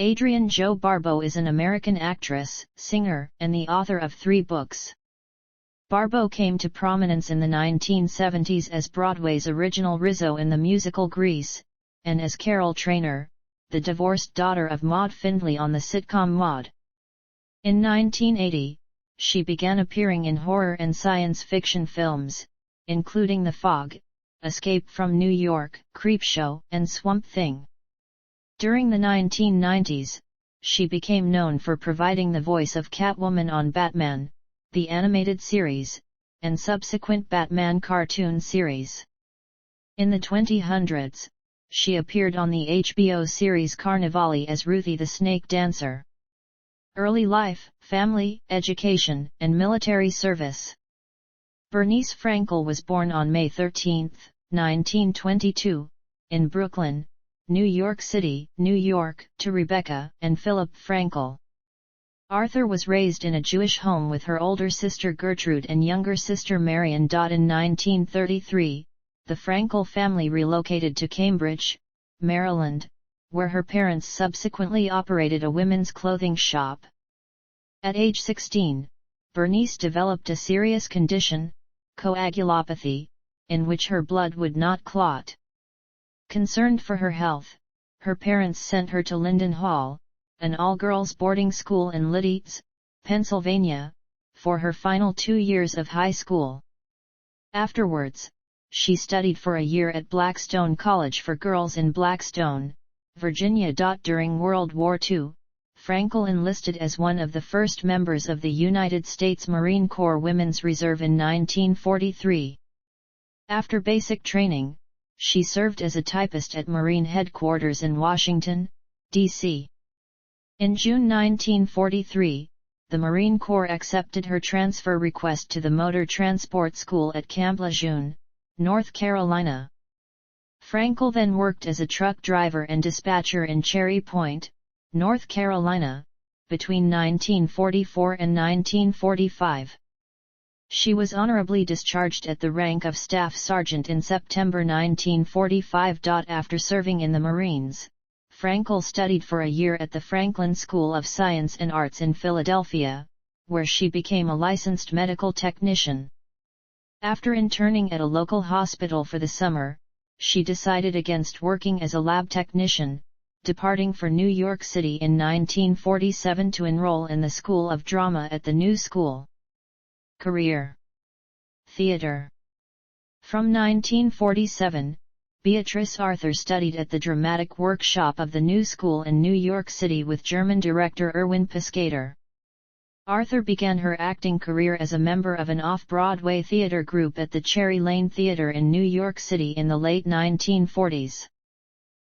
Adrienne Jo Barbeau is an American actress, singer, and the author of 3 books. Barbeau came to prominence in the 1970s as Broadway's original Rizzo in the musical Grease, and as Carol Trainer, the divorced daughter of Maude Findlay on the sitcom Maude. In 1980, she began appearing in horror and science fiction films, including The Fog, Escape from New York, Creepshow, and Swamp Thing. During the 1990s, she became known for providing the voice of Catwoman on Batman, the animated series, and subsequent Batman cartoon series. In the 2000s, she appeared on the HBO series Carnivale as Ruthie the Snake Dancer. Early life, family, education, and military service. Bernice Frankel was born on May 13, 1922, in Brooklyn, New York City, New York, to Rebecca and Philip Frankel. Arthur was raised in a Jewish home with her older sister Gertrude and younger sister Marion. In 1933, the Frankel family relocated to Cambridge, Maryland, where her parents subsequently operated a women's clothing shop. At age 16, Bernice developed a serious condition, coagulopathy, in which her blood would not clot. Concerned for her health, her parents sent her to Linden Hall, an all-girls boarding school in Leeds, Pennsylvania, for her final 2 years of high school. Afterwards, she studied for a year at Blackstone College for Girls in Blackstone, Virginia. During World War II, Frankel enlisted as one of the first members of the United States Marine Corps Women's Reserve in 1943. After basic training, she served as a typist at Marine Headquarters in Washington, D.C. In June 1943, the Marine Corps accepted her transfer request to the Motor Transport School at Camp Lejeune, North Carolina. Frankel then worked as a truck driver and dispatcher in Cherry Point, North Carolina, between 1944 and 1945. She was honorably discharged at the rank of Staff Sergeant in September 1945. After serving in the Marines, Frankel studied for a year at the Franklin School of Science and Arts in Philadelphia, where she became a licensed medical technician. After interning at a local hospital for the summer, she decided against working as a lab technician, departing for New York City in 1947 to enroll in the School of Drama at the New School. Career. Theatre. From 1947, Beatrice Arthur studied at the dramatic workshop of the New School in New York City with German director Erwin Piscator. Arthur began her acting career as a member of an off-Broadway theater group at the Cherry Lane Theater in New York City in the late 1940s.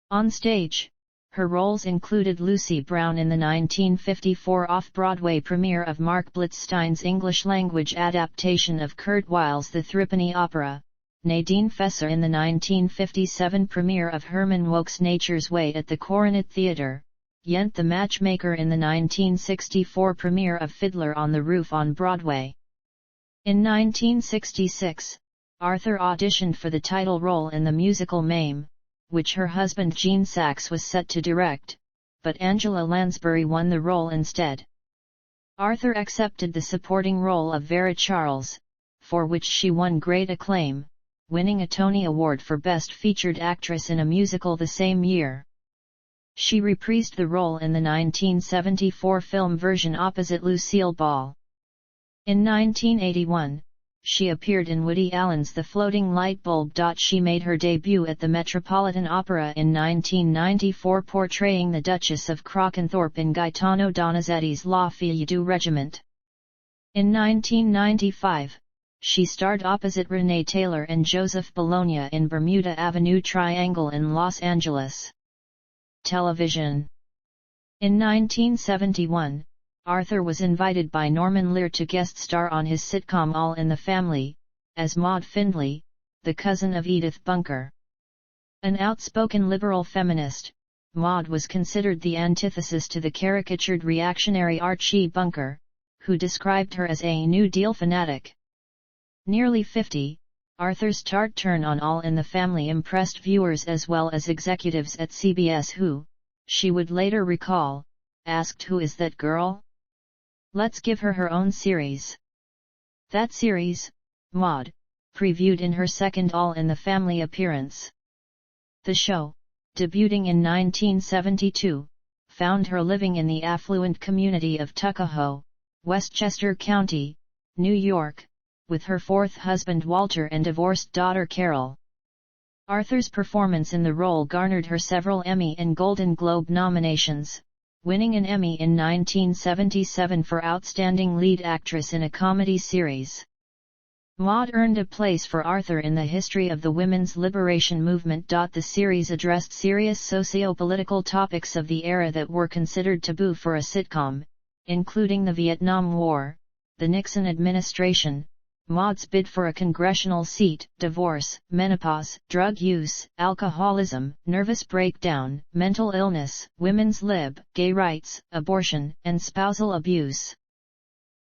On stage, her roles included Lucy Brown in the 1954 off-Broadway premiere of Mark Blitzstein's English-language adaptation of Kurt Weill's The Threepenny Opera, Nadine Fesser in the 1957 premiere of Herman Wouk's Nature's Way at the Coronet Theatre, Yent the Matchmaker in the 1964 premiere of Fiddler on the Roof on Broadway. In 1966, Arthur auditioned for the title role in the musical Mame, which her husband Gene Saks was set to direct, but Angela Lansbury won the role instead. Arthur accepted the supporting role of Vera Charles, for which she won great acclaim, winning a Tony Award for Best Featured Actress in a Musical the same year. She reprised the role in the 1974 film version opposite Lucille Ball. In 1981, she appeared in Woody Allen's The Floating Light Bulb. She made her debut at the Metropolitan Opera in 1994 portraying the Duchess of Crockenthorpe in Gaetano Donizetti's La Fille du Regiment. In 1995, she starred opposite Renee Taylor and Joseph Bologna in Bermuda Avenue Triangle in Los Angeles. Television. In 1971, Arthur was invited by Norman Lear to guest star on his sitcom All in the Family, as Maude Findlay, the cousin of Edith Bunker. An outspoken liberal feminist, Maude was considered the antithesis to the caricatured reactionary Archie Bunker, who described her as a New Deal fanatic. Nearly 50, Arthur's tart turn on All in the Family impressed viewers as well as executives at CBS who, she would later recall, asked "Who is that girl? Let's give her her own series." That series, Maude, previewed in her second All in the Family appearance. The show, debuting in 1972, found her living in the affluent community of Tuckahoe, Westchester County, New York, with her fourth husband Walter and divorced daughter Carol. Arthur's performance in the role garnered her several Emmy and Golden Globe nominations, winning an Emmy in 1977 for Outstanding Lead Actress in a Comedy Series. Maude earned a place for Arthur in the history of the women's liberation movement. The series addressed serious socio-political topics of the era that were considered taboo for a sitcom, including the Vietnam War, the Nixon administration, Maude's bid for a congressional seat, divorce, menopause, drug use, alcoholism, nervous breakdown, mental illness, women's lib, gay rights, abortion, and spousal abuse.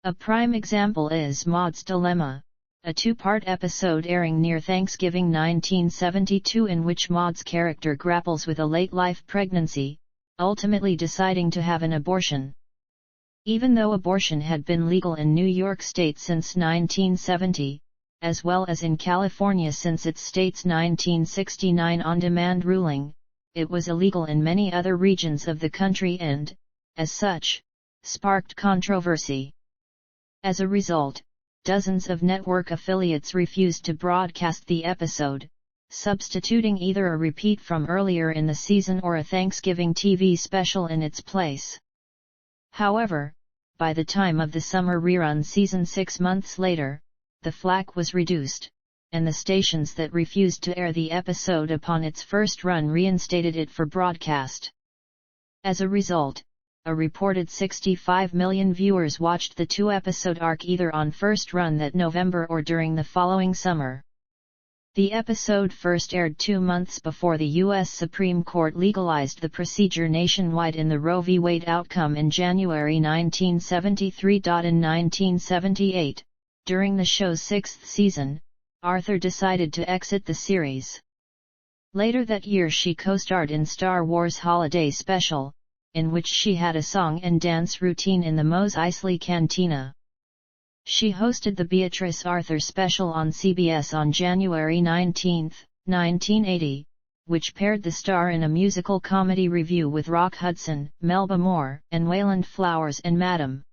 A prime example is Maude's Dilemma, a two-part episode airing near Thanksgiving 1972 in which Maude's character grapples with a late-life pregnancy, ultimately deciding to have an abortion. Even though abortion had been legal in New York State since 1970, as well as in California since its state's 1969 on-demand ruling, it was illegal in many other regions of the country and, as such, sparked controversy. As a result, dozens of network affiliates refused to broadcast the episode, substituting either a repeat from earlier in the season or a Thanksgiving TV special in its place. However, by the time of the summer rerun season 6 months later, the flack was reduced, and the stations that refused to air the episode upon its first run reinstated it for broadcast. As a result, a reported 65 million viewers watched the two-episode arc either on first run that November or during the following summer. The episode first aired 2 months before the U.S. Supreme Court legalized the procedure nationwide in the Roe v. Wade outcome in January 1973. In 1978, during the show's 6th season, Arthur decided to exit the series. Later that year she co-starred in Star Wars Holiday Special, in which she had a song and dance routine in the Mos Eisley Cantina. She hosted the Beatrice Arthur special on CBS on January 19, 1980, which paired the star in a musical comedy review with Rock Hudson, Melba Moore, and Wayland Flowers and Madam.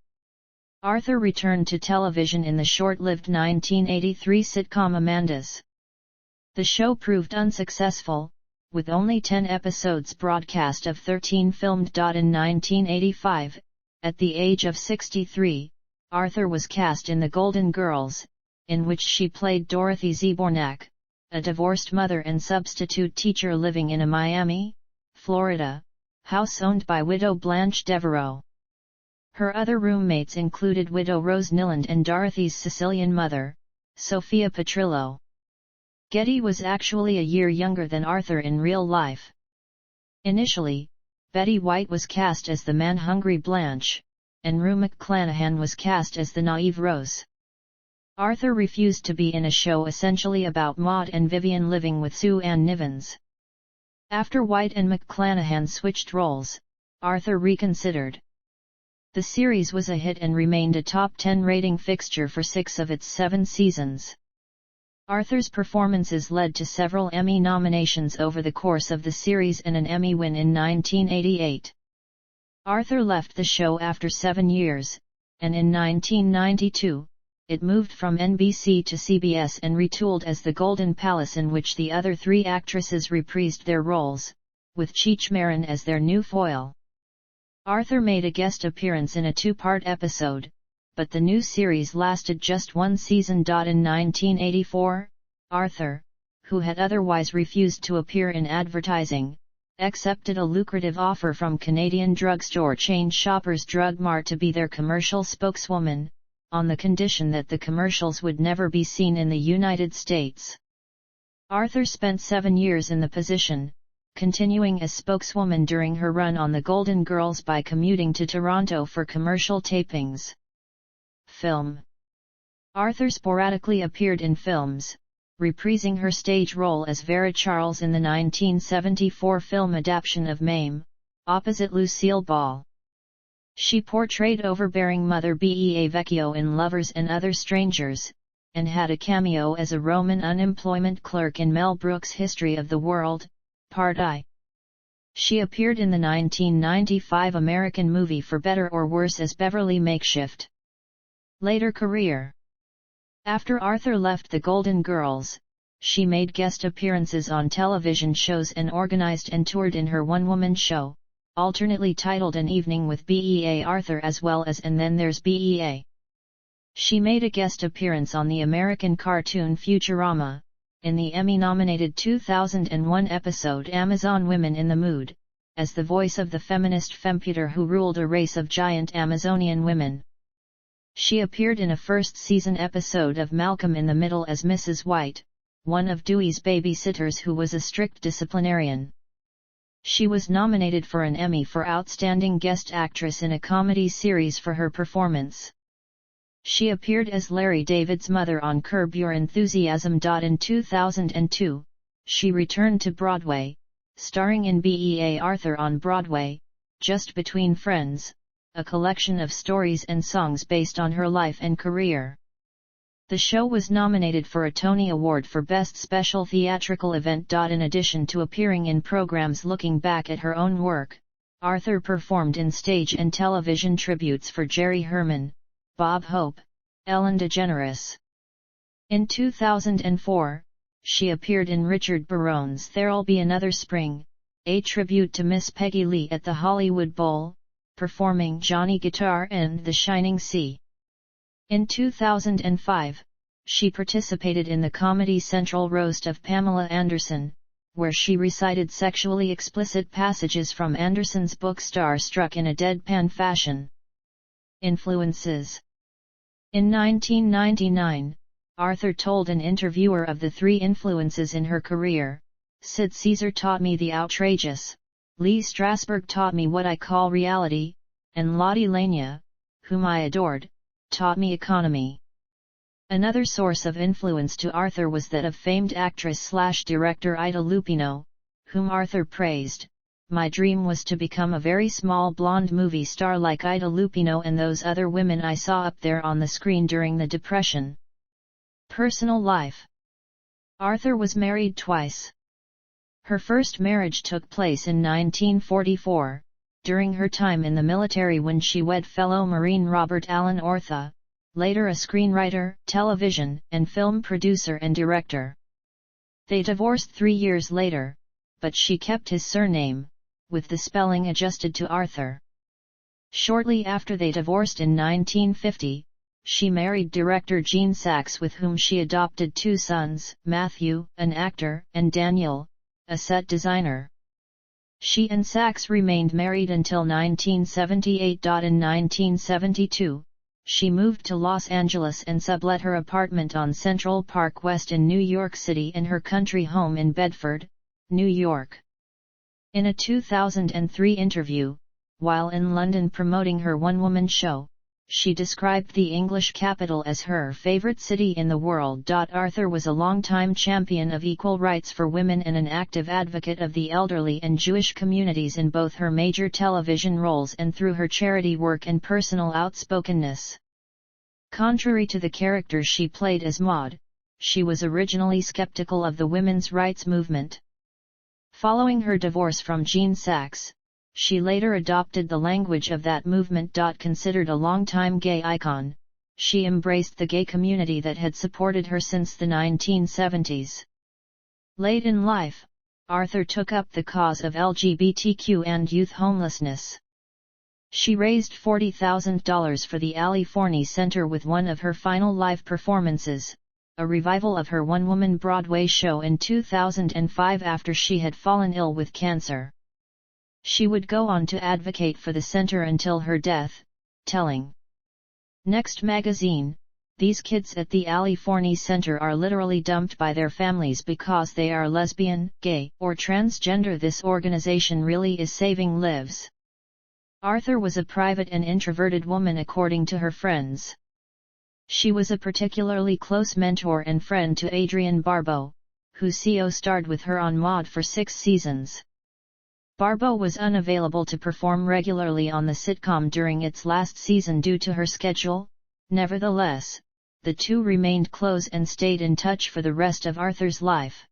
Arthur returned to television in the short-lived 1983 sitcom Amanda's. The show proved unsuccessful, with only 10 episodes broadcast of 13 filmed. In 1985, at the age of 63, Arthur was cast in The Golden Girls, in which she played Dorothy Zbornak, a divorced mother and substitute teacher living in a Miami, Florida, house owned by widow Blanche Devereaux. Her other roommates included widow Rose Nilland and Dorothy's Sicilian mother, Sophia Petrillo. Getty was actually a year younger than Arthur in real life. Initially, Betty White was cast as the man-hungry Blanche, and Rue McClanahan was cast as the naive Rose. Arthur refused to be in a show essentially about Maude and Vivian living with Sue Ann Nivens. After White and McClanahan switched roles, Arthur reconsidered. The series was a hit and remained a top 10 rating fixture for 6 of its 7 seasons. Arthur's performances led to several Emmy nominations over the course of the series and an Emmy win in 1988. Arthur left the show after 7 years, and in 1992, it moved from NBC to CBS and retooled as the Golden Palace, in which the other 3 actresses reprised their roles, with Cheech Marin as their new foil. Arthur made a guest appearance in a 2-part episode, but the new series lasted just 1 season. In 1984, Arthur, who had otherwise refused to appear in advertising, accepted a lucrative offer from Canadian drugstore chain Shoppers Drug Mart to be their commercial spokeswoman, on the condition that the commercials would never be seen in the United States. Arthur spent 7 years in the position, continuing as spokeswoman during her run on The Golden Girls by commuting to Toronto for commercial tapings. Film. Arthur sporadically appeared in films, reprising her stage role as Vera Charles in the 1974 film adaptation of Mame, opposite Lucille Ball. She portrayed overbearing Mother Bea Vecchio in Lovers and Other Strangers, and had a cameo as a Roman unemployment clerk in Mel Brooks' History of the World, Part I. She appeared in the 1995 American movie For Better or Worse as Beverly Makeshift. Later career. After Arthur left the Golden Girls, she made guest appearances on television shows and organized and toured in her one-woman show, alternately titled An Evening with Bea Arthur as well as And Then There's Bea. She made a guest appearance on the American cartoon Futurama, in the Emmy-nominated 2001 episode Amazon Women in the Mood, as the voice of the feminist femputer who ruled a race of giant Amazonian women. She appeared in a first-season episode of Malcolm in the Middle as Mrs. White, one of Dewey's babysitters who was a strict disciplinarian. She was nominated for an Emmy for Outstanding Guest Actress in a Comedy Series for her performance. She appeared as Larry David's mother on Curb Your Enthusiasm. In 2002, she returned to Broadway, starring in Bea Arthur on Broadway, Just Between Friends, a collection of stories and songs based on her life and career. The show was nominated for a Tony Award for Best Special Theatrical Event. In addition to appearing in programs looking back at her own work, Arthur performed in stage and television tributes for Jerry Herman, Bob Hope, Ellen DeGeneres. In 2004, she appeared in Richard Barone's There'll Be Another Spring, a tribute to Miss Peggy Lee at the Hollywood Bowl, performing Johnny Guitar and The Shining Sea. In 2005, she participated in the Comedy Central roast of Pamela Anderson, where she recited sexually explicit passages from Anderson's book Starstruck in a deadpan fashion. Influences. In 1999, Arthur told an interviewer of the three influences in her career: Sid Caesar taught me the outrageous, Lee Strasberg taught me what I call reality, and Lotte Lenya, whom I adored, taught me economy. Another source of influence to Arthur was that of famed actress/director Ida Lupino, whom Arthur praised. My dream was to become a very small blonde movie star like Ida Lupino and those other women I saw up there on the screen during the Depression. Personal life. Arthur was married twice. Her first marriage took place in 1944, during her time in the military when she wed fellow Marine Robert Allen Ortha, later a screenwriter, television and film producer and director. They divorced 3 years later, but she kept his surname, with the spelling adjusted to Arthur. Shortly after they divorced in 1950, she married director Gene Saks, with whom she adopted 2 sons, Matthew, an actor, and Daniel, a set designer. She and Saks remained married until 1978. In 1972, she moved to Los Angeles and sublet her apartment on Central Park West in New York City and her country home in Bedford, New York. In a 2003 interview, while in London promoting her one-woman show, she described the English capital as her favorite city in the world. Arthur was a longtime champion of equal rights for women and an active advocate of the elderly and Jewish communities in both her major television roles and through her charity work and personal outspokenness. Contrary to the character she played as Maud, she was originally skeptical of the women's rights movement. Following her divorce from Gene Saks, she later adopted the language of that movement. Considered a longtime gay icon, she embraced the gay community that had supported her since the 1970s. Late in life, Arthur took up the cause of LGBTQ and youth homelessness. She raised $40,000 for the Ali Forney Center with one of her final live performances, a revival of her one-woman Broadway show in 2005 after she had fallen ill with cancer. She would go on to advocate for the center until her death, telling Next Magazine, "These kids at the Ali Forney Center are literally dumped by their families because they are lesbian, gay, or transgender. This organization really is saving lives." Arthur was a private and introverted woman according to her friends. She was a particularly close mentor and friend to Adrienne Barbeau, who co-starred with her on Maude for 6 seasons. Barbeau was unavailable to perform regularly on the sitcom during its last season due to her schedule. Nevertheless, the two remained close and stayed in touch for the rest of Arthur's life.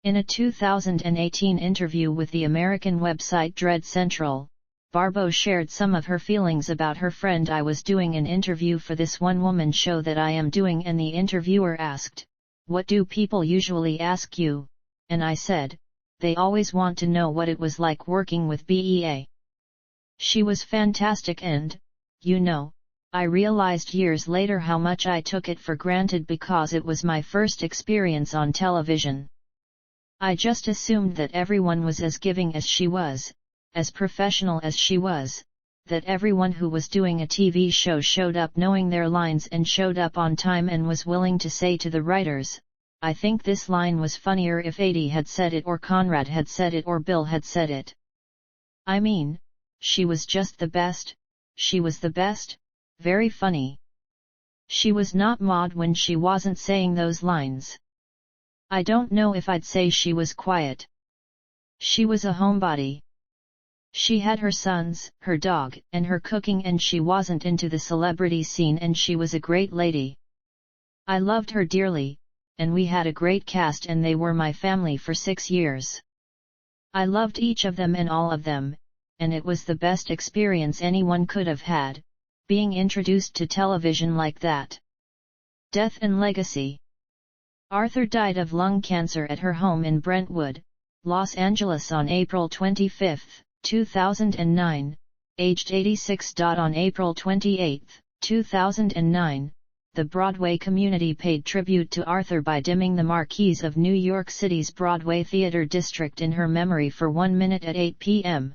In a 2018 interview with the American website Dread Central, Barbeau shared some of her feelings about her friend. "I was doing an interview for this one-woman show that I am doing, and the interviewer asked, 'What do people usually ask you?' And I said, 'They always want to know what it was like working with BEA.' She was fantastic and, you know, I realized years later how much I took it for granted because it was my first experience on television. I just assumed that everyone was as giving as she was, as professional as she was, that everyone who was doing a TV show showed up knowing their lines and showed up on time and was willing to say to the writers, 'I think this line was funnier if Adie had said it or Conrad had said it or Bill had said it.' I mean, she was just the best, she was the best, very funny. She was not Maude when she wasn't saying those lines. I don't know if I'd say she was quiet. She was a homebody. She had her sons, her dog, and her cooking, and she wasn't into the celebrity scene, and she was a great lady. I loved her dearly, and we had a great cast, and they were my family for 6 years. I loved each of them and all of them, and it was the best experience anyone could have had, being introduced to television like that." Death and legacy. Arthur died of lung cancer at her home in Brentwood, Los Angeles on April 25, 2009, aged 86. On April 28, 2009, the Broadway community paid tribute to Arthur by dimming the marquees of New York City's Broadway Theater District in her memory for 1 minute at 8 p.m.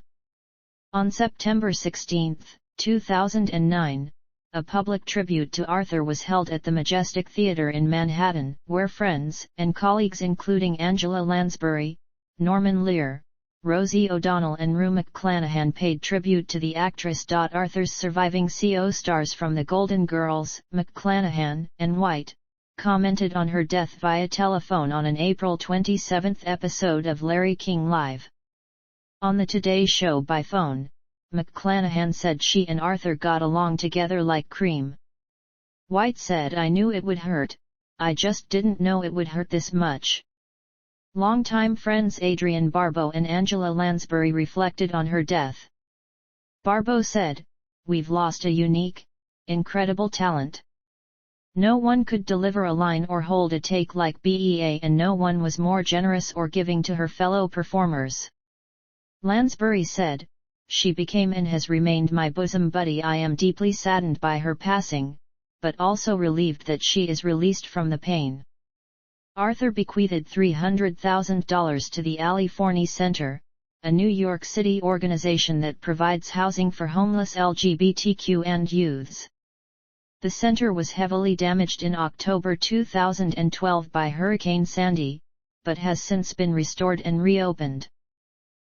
On September 16, 2009, a public tribute to Arthur was held at the Majestic Theater in Manhattan, where friends and colleagues including Angela Lansbury, Norman Lear, Rosie O'Donnell and Rue McClanahan paid tribute to the actress. Arthur's surviving co-stars from The Golden Girls, McClanahan and White, commented on her death via telephone on an April 27 episode of Larry King Live. On the Today Show by phone, McClanahan said she and Arthur got along together like cream. White said, "I knew it would hurt, I just didn't know it would hurt this much." Longtime friends Adrienne Barbeau and Angela Lansbury reflected on her death. Barbeau said, "We've lost a unique, incredible talent. No one could deliver a line or hold a take like BEA, and no one was more generous or giving to her fellow performers." Lansbury said, "She became and has remained my bosom buddy. I am deeply saddened by her passing, but also relieved that she is released from the pain." Arthur bequeathed $300,000 to the Ali Forney Center, a New York City organization that provides housing for homeless LGBTQ and youths. The center was heavily damaged in October 2012 by Hurricane Sandy, but has since been restored and reopened.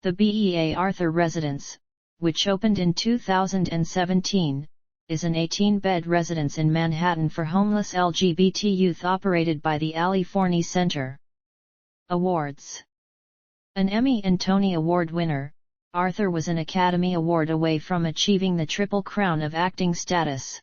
The BEA Arthur Residence, which opened in 2017, is an 18-bed residence in Manhattan for homeless LGBT youth operated by the Ali Forney Center. Awards. An Emmy and Tony Award winner, Arthur was an Academy Award away from achieving the Triple Crown of acting status.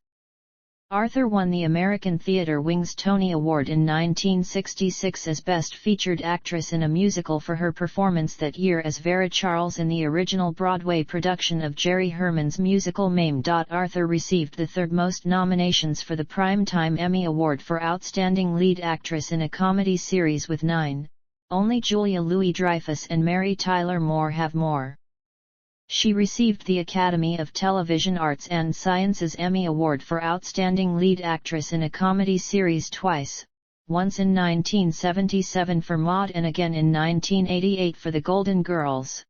Arthur won the American Theatre Wing's Tony Award in 1966 as Best Featured Actress in a Musical for her performance that year as Vera Charles in the original Broadway production of Jerry Herman's musical Mame. Arthur received the third most nominations for the Primetime Emmy Award for Outstanding Lead Actress in a Comedy Series with 9, only Julia Louis-Dreyfus and Mary Tyler Moore have more. She received the Academy of Television Arts and Sciences Emmy Award for Outstanding Lead Actress in a Comedy Series twice, once in 1977 for Maude and again in 1988 for The Golden Girls.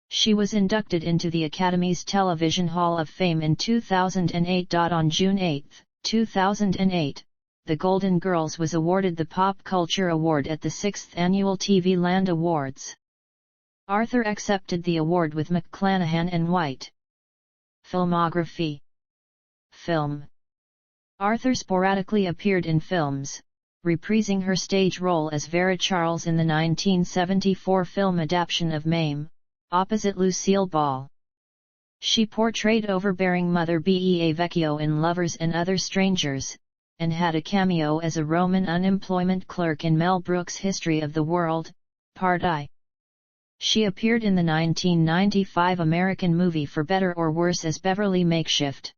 She was inducted into the Academy's Television Hall of Fame in 2008. On June 8, 2008, The Golden Girls was awarded the Pop Culture Award at the 6th Annual TV Land Awards. Arthur accepted the award with McClanahan and White. Filmography. Film. Arthur sporadically appeared in films, reprising her stage role as Vera Charles in the 1974 film adaptation of Mame, opposite Lucille Ball. She portrayed overbearing Mother Bea Vecchio in Lovers and Other Strangers, and had a cameo as a Roman unemployment clerk in Mel Brooks' History of the World, Part I. She appeared in the 1995 American movie For Better or Worse as Beverly Makeshift.